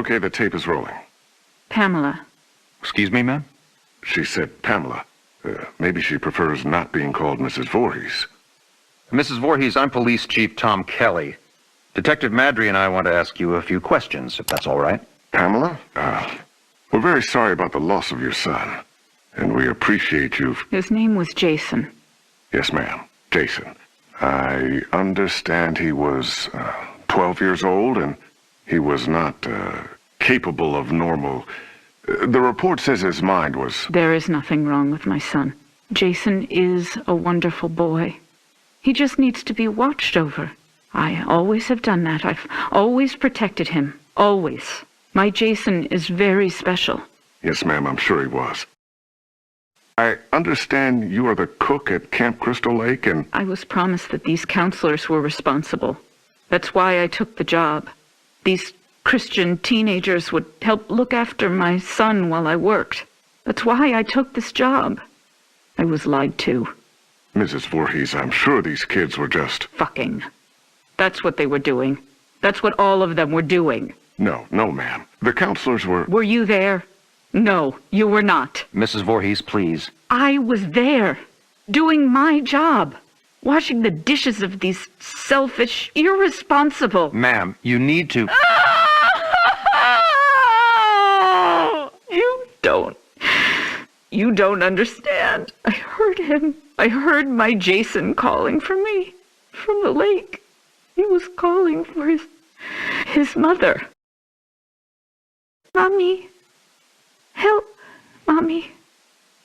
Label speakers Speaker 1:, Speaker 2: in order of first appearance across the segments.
Speaker 1: Okay, the tape is rolling.
Speaker 2: Pamela.
Speaker 3: Excuse me, ma'am?
Speaker 1: She said Pamela. Maybe she prefers not being called Mrs. Voorhees.
Speaker 3: Mrs. Voorhees, I'm Police Chief Tom Kelly. Detective Madry and I want to ask you a few questions, if that's all right.
Speaker 1: Pamela? We're very sorry about the loss of your son. And we appreciate you.
Speaker 2: His name was Jason.
Speaker 1: Yes, ma'am. Jason. I understand he was 12 years old and he was not capable of normal. The report says his mind was...
Speaker 2: There is nothing wrong with my son. Jason is a wonderful boy. He just needs to be watched over. I always have done that. I've always protected him. Always. My Jason is very special.
Speaker 1: Yes, ma'am, I'm sure he was. I understand you are the cook at Camp Crystal Lake and...
Speaker 2: I was promised that these counselors were responsible. That's why I took the job. These Christian teenagers would help look after my son while I worked. That's why I took this job. I was lied to.
Speaker 1: Mrs. Voorhees, I'm sure these kids were just...
Speaker 2: Fucking. That's what they were doing. That's what all of them were doing.
Speaker 1: No, ma'am. The counselors were...
Speaker 2: Were you there? No, you were not.
Speaker 3: Mrs. Voorhees, please.
Speaker 2: I was there, doing my job, washing the dishes of these selfish, irresponsible...
Speaker 3: Ma'am, you need to...
Speaker 2: You don't understand. I heard him. I heard my Jason calling for me from the lake. He was calling for his mother. Mommy, help, Mommy.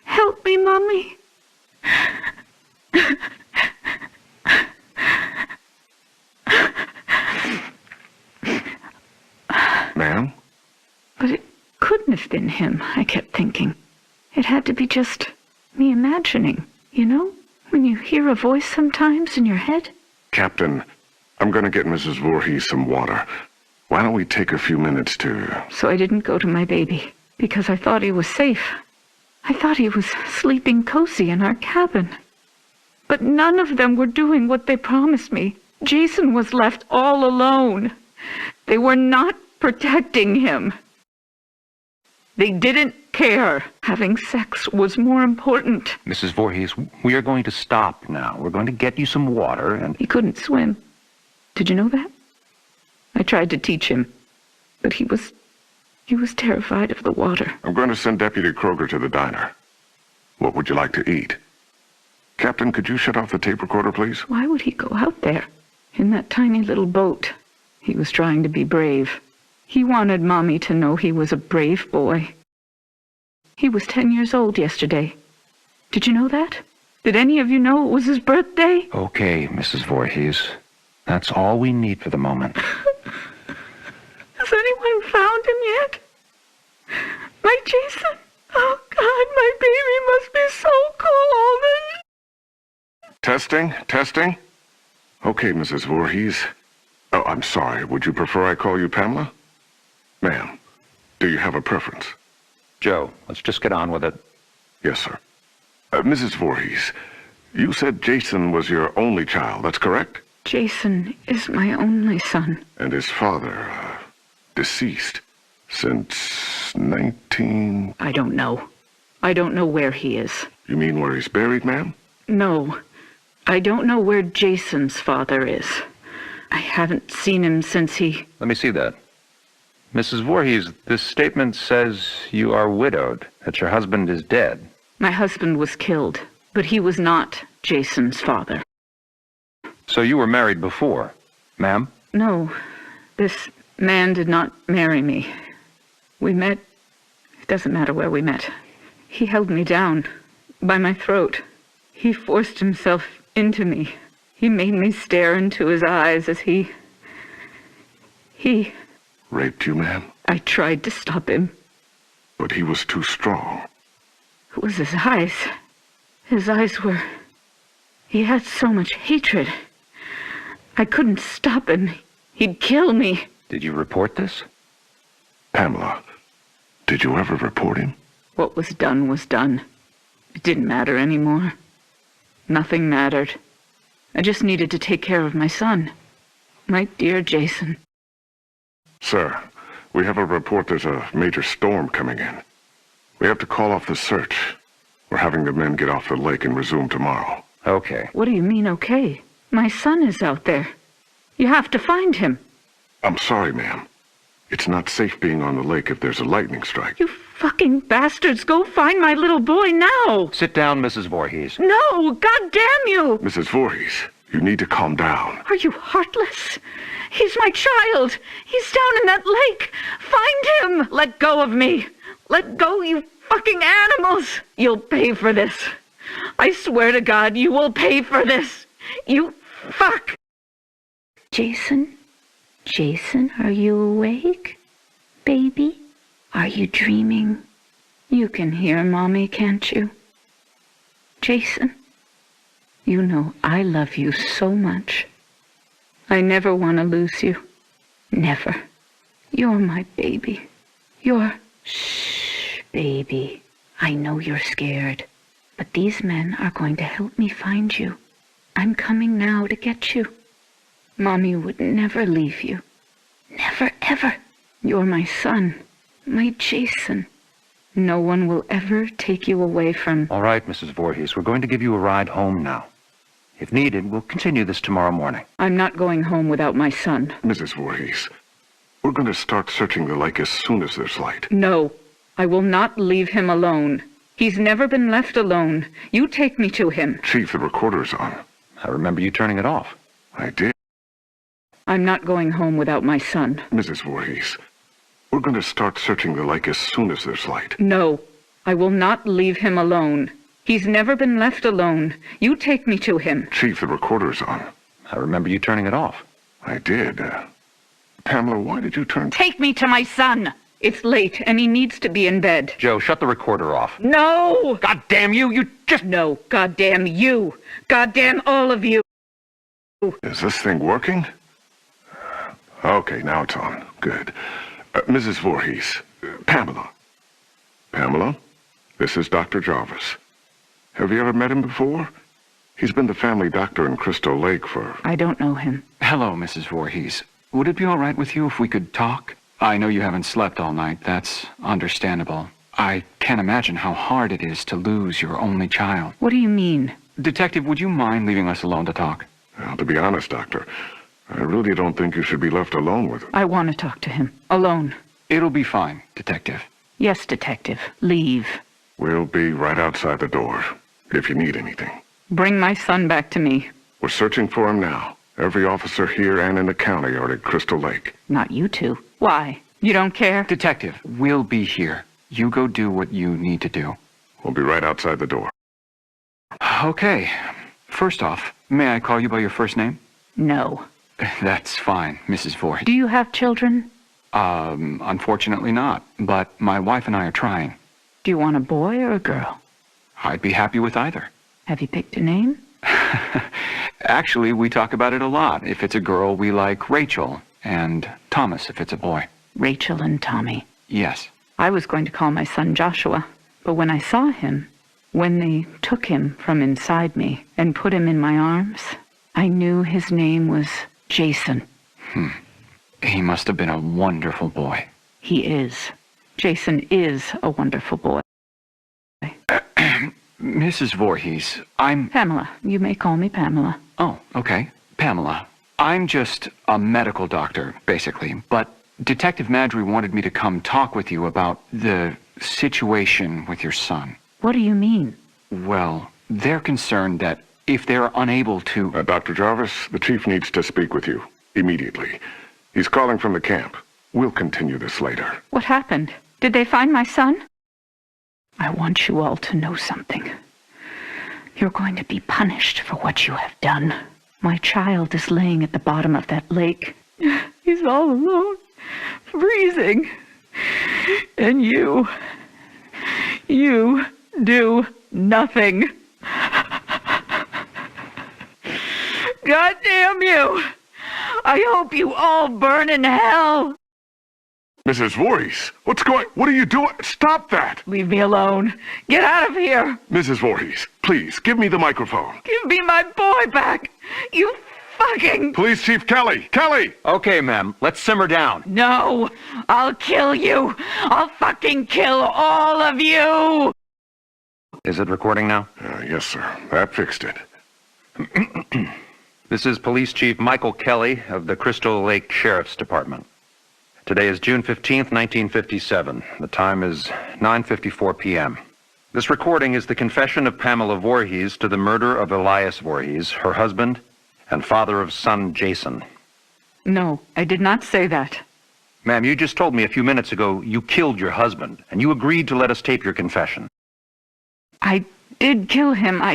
Speaker 2: Help me, Mommy.
Speaker 1: Ma'am?
Speaker 2: But it couldn't have been him, I kept thinking. It had to be just me imagining, you know? When you hear a voice sometimes in your head.
Speaker 1: Captain, I'm going to get Mrs. Voorhees some water. Why don't we take a few minutes to...
Speaker 2: So I didn't go to my baby, because I thought he was safe. I thought he was sleeping cozy in our cabin. But none of them were doing what they promised me. Jason was left all alone. They were not protecting him. They didn't care. Having sex was more important.
Speaker 3: Mrs. Voorhees, we are going to stop now. We're going to get you some water and...
Speaker 2: He couldn't swim. Did you know that? I tried to teach him, but he was terrified of the water.
Speaker 1: I'm going to send Deputy Kroger to the diner. What would you like to eat? Captain, could you shut off the tape recorder, please?
Speaker 2: Why would he go out there in that tiny little boat? He was trying to be brave. He wanted Mommy to know he was a brave boy. He was 10 years old yesterday. Did you know that? Did any of you know it was his birthday?
Speaker 3: Okay, Mrs. Voorhees. That's all we need for the moment.
Speaker 2: Has anyone found him yet? My Jason? Oh, God, my baby must be so cold.
Speaker 1: Testing? Okay, Mrs. Voorhees. Oh, I'm sorry. Would you prefer I call you Pamela? Ma'am, do you have a preference?
Speaker 3: Joe, let's just get on with it.
Speaker 1: Yes, sir. Mrs. Voorhees, you said Jason was your only child, that's correct?
Speaker 2: Jason is my only son.
Speaker 1: And his father, deceased since 19...
Speaker 2: I don't know. I don't know where he is.
Speaker 1: You mean where he's buried, ma'am?
Speaker 2: No. I don't know where Jason's father is. I haven't seen him since he...
Speaker 3: Let me see that. Mrs. Voorhees, this statement says you are widowed, that your husband is dead.
Speaker 2: My husband was killed, but he was not Jason's father.
Speaker 3: So you were married before, ma'am?
Speaker 2: No, this man did not marry me. We met... It doesn't matter where we met. He held me down by my throat. He forced himself into me. He made me stare into his eyes as he...
Speaker 1: Raped you, ma'am?
Speaker 2: I tried to stop him.
Speaker 1: But he was too strong.
Speaker 2: It was his eyes. His eyes were... He had so much hatred. I couldn't stop him. He'd kill me.
Speaker 3: Did you report this?
Speaker 1: Pamela, did you ever report him?
Speaker 2: What was done was done. It didn't matter anymore. Nothing mattered. I just needed to take care of my son. My dear Jason.
Speaker 1: Sir, We have a report there's a major storm coming in. We have to call off the search. We're having the men get off the lake and resume tomorrow.
Speaker 3: Okay.
Speaker 2: What do you mean, okay? My son is out there. You have to find him.
Speaker 1: I'm sorry, ma'am. It's not safe being on the lake if there's a lightning strike.
Speaker 2: You fucking bastards, go find my little boy now!
Speaker 3: Sit down, Mrs. Voorhees.
Speaker 2: No! God damn you!
Speaker 1: Mrs. Voorhees, you need to calm down.
Speaker 2: Are you heartless? He's my child! He's down in that lake! Find him! Let go of me! Let go, you fucking animals! You'll pay for this. I swear to God, you will pay for this! You fuck! Jason? Jason, are you awake? Baby? Are you dreaming? You can hear Mommy, can't you? Jason, you know I love you so much. I never want to lose you. Never. You're my baby. Shh, baby. I know you're scared, but these men are going to help me find you. I'm coming now to get you. Mommy would never leave you. Never, ever. You're my son, my Jason. No one will ever take you away from...
Speaker 3: All right, Mrs. Voorhees, we're going to give you a ride home now. If needed, we'll continue this tomorrow morning.
Speaker 2: I'm not going home without my son.
Speaker 1: Mrs. Voorhees, we're going to start searching the lake as soon as there's light.
Speaker 2: No, I will not leave him alone. He's never been left alone. You take me to him.
Speaker 1: Chief, the recorder's on.
Speaker 3: I remember you turning it off.
Speaker 1: I did.
Speaker 2: I'm not going home without my son.
Speaker 1: Mrs. Voorhees, we're going to start searching the lake as soon as there's light.
Speaker 2: No, I will not leave him alone. He's never been left alone. You take me to him.
Speaker 1: Chief, the recorder's on.
Speaker 3: I remember you turning it off.
Speaker 1: I did. Pamela, why did you turn...
Speaker 2: Take me to my son! It's late, and he needs to be in bed.
Speaker 3: Joe, shut the recorder off.
Speaker 2: No!
Speaker 3: God damn you! You just...
Speaker 2: No, goddamn you! Goddamn all of you!
Speaker 1: Is this thing working? Okay, now it's on. Good. Mrs. Voorhees, Pamela. Pamela, this is Dr. Jarvis. Have you ever met him before? He's been the family doctor in Crystal Lake for...
Speaker 2: I don't know him.
Speaker 4: Hello, Mrs. Voorhees. Would it be all right with you if we could talk? I know you haven't slept all night. That's understandable. I can't imagine how hard it is to lose your only child.
Speaker 2: What do you mean?
Speaker 4: Detective, would you mind leaving us alone to talk?
Speaker 1: Well, to be honest, Doctor, I really don't think you should be left alone with him.
Speaker 2: I want to talk to him. Alone.
Speaker 4: It'll be fine, Detective.
Speaker 2: Yes, Detective. Leave.
Speaker 1: We'll be right outside the door, if you need anything.
Speaker 2: Bring my son back to me.
Speaker 1: We're searching for him now. Every officer here and in the county are at Crystal Lake.
Speaker 2: Not you two. Why? You don't care?
Speaker 4: Detective, we'll be here. You go do what you need to do.
Speaker 1: We'll be right outside the door.
Speaker 4: Okay. First off, may I call you by your first name?
Speaker 2: No.
Speaker 4: That's fine, Mrs. Voorhees.
Speaker 2: Do you have children?
Speaker 4: Unfortunately not, but my wife and I are trying.
Speaker 2: Do you want a boy or a girl?
Speaker 4: I'd be happy with either.
Speaker 2: Have you picked a name?
Speaker 4: Actually, we talk about it a lot. If it's a girl, we like Rachel, and Thomas if it's a boy.
Speaker 2: Rachel and Tommy.
Speaker 4: Yes.
Speaker 2: I was going to call my son Joshua, but when I saw him, when they took him from inside me and put him in my arms, I knew his name was Jason.
Speaker 4: He must have been a wonderful boy.
Speaker 2: He is. Jason is a wonderful boy.
Speaker 4: Mrs. Voorhees, I'm...
Speaker 2: Pamela. You may call me Pamela.
Speaker 4: Oh, okay. Pamela. I'm just a medical doctor, basically, but Detective Madry wanted me to come talk with you about the situation with your son.
Speaker 2: What do you mean?
Speaker 4: Well, they're concerned that if they're unable to...
Speaker 1: Dr. Jarvis, the chief needs to speak with you immediately. He's calling from the camp. We'll continue this later.
Speaker 2: What happened? Did they find my son? I want you all to know something. You're going to be punished for what you have done. My child is laying at the bottom of that lake. He's all alone, freezing. And you do nothing. God damn you! I hope you all burn in hell!
Speaker 1: Mrs. Voorhees, what are you doing? Stop that!
Speaker 2: Leave me alone. Get out of here!
Speaker 1: Mrs. Voorhees, please, give me the microphone.
Speaker 2: Give me my boy back! You fucking...
Speaker 1: Police Chief Kelly! Kelly!
Speaker 3: Okay, ma'am, let's simmer down.
Speaker 2: No, I'll kill you. I'll fucking kill all of you.
Speaker 3: Is it recording now?
Speaker 1: Yes, sir. That fixed it.
Speaker 3: This is Police Chief Michael Kelly of the Crystal Lake Sheriff's Department. Today is June 15th, 1957. The time is 9:54 p.m. This recording is the confession of Pamela Voorhees to the murder of Elias Voorhees, her husband, and father of son Jason.
Speaker 2: No, I did not say that.
Speaker 3: Ma'am, you just told me a few minutes ago you killed your husband, and you agreed to let us tape your confession.
Speaker 2: I did kill him. I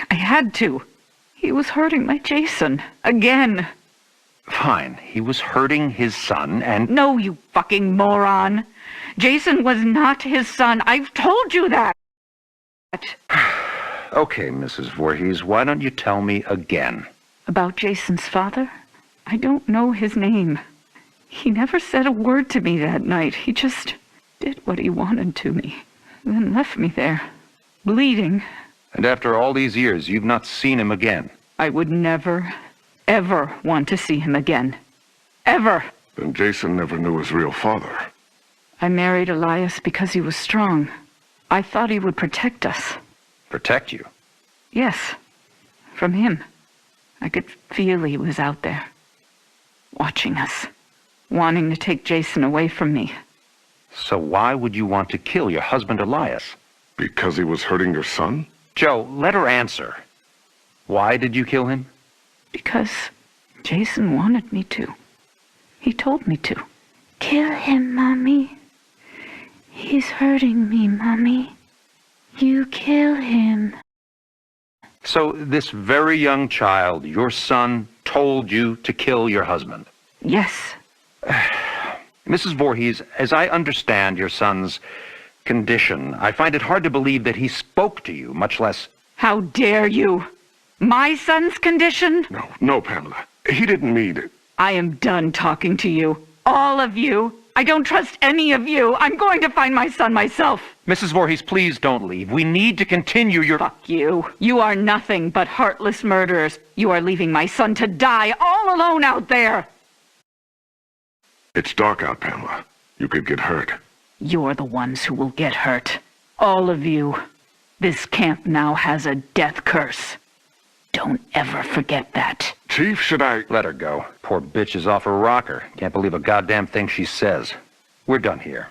Speaker 2: had to. He was hurting my Jason. Again.
Speaker 3: Fine. He was hurting his son, and...
Speaker 2: No, you fucking moron. Jason was not his son. I've told you that.
Speaker 3: Okay, Mrs. Voorhees, why don't you tell me again?
Speaker 2: About Jason's father? I don't know his name. He never said a word to me that night. He just did what he wanted to me, then left me there, bleeding.
Speaker 3: And after all these years, you've not seen him again?
Speaker 2: I would never, ever want to see him again. Ever.
Speaker 1: Then Jason never knew his real father.
Speaker 2: I married Elias because he was strong. I thought he would protect us.
Speaker 3: Protect you?
Speaker 2: Yes, from him. I could feel he was out there, watching us, wanting to take Jason away from me.
Speaker 3: So why would you want to kill your husband Elias?
Speaker 1: Because he was hurting your son?
Speaker 3: Joe, let her answer. Why did you kill him?
Speaker 2: Because Jason wanted me to. He told me to. Kill him, Mommy. He's hurting me, Mommy. You kill him.
Speaker 3: So this very young child, your son, told you to kill your husband?
Speaker 2: Yes.
Speaker 3: Mrs. Voorhees, as I understand your son's condition, I find it hard to believe that he spoke to you, much less...
Speaker 2: How dare you? My son's condition?
Speaker 1: No, Pamela. He didn't mean it.
Speaker 2: I am done talking to you. All of you. I don't trust any of you. I'm going to find my son myself.
Speaker 3: Mrs. Voorhees, please don't leave. We need to continue your...
Speaker 2: Fuck you. You are nothing but heartless murderers. You are leaving my son to die all alone out there.
Speaker 1: It's dark out, Pamela. You could get hurt.
Speaker 2: You're the ones who will get hurt. All of you. This camp now has a death curse. Don't ever forget that.
Speaker 1: Chief, should I...
Speaker 3: Let her go. Poor bitch is off her rocker. Can't believe a goddamn thing she says. We're done here.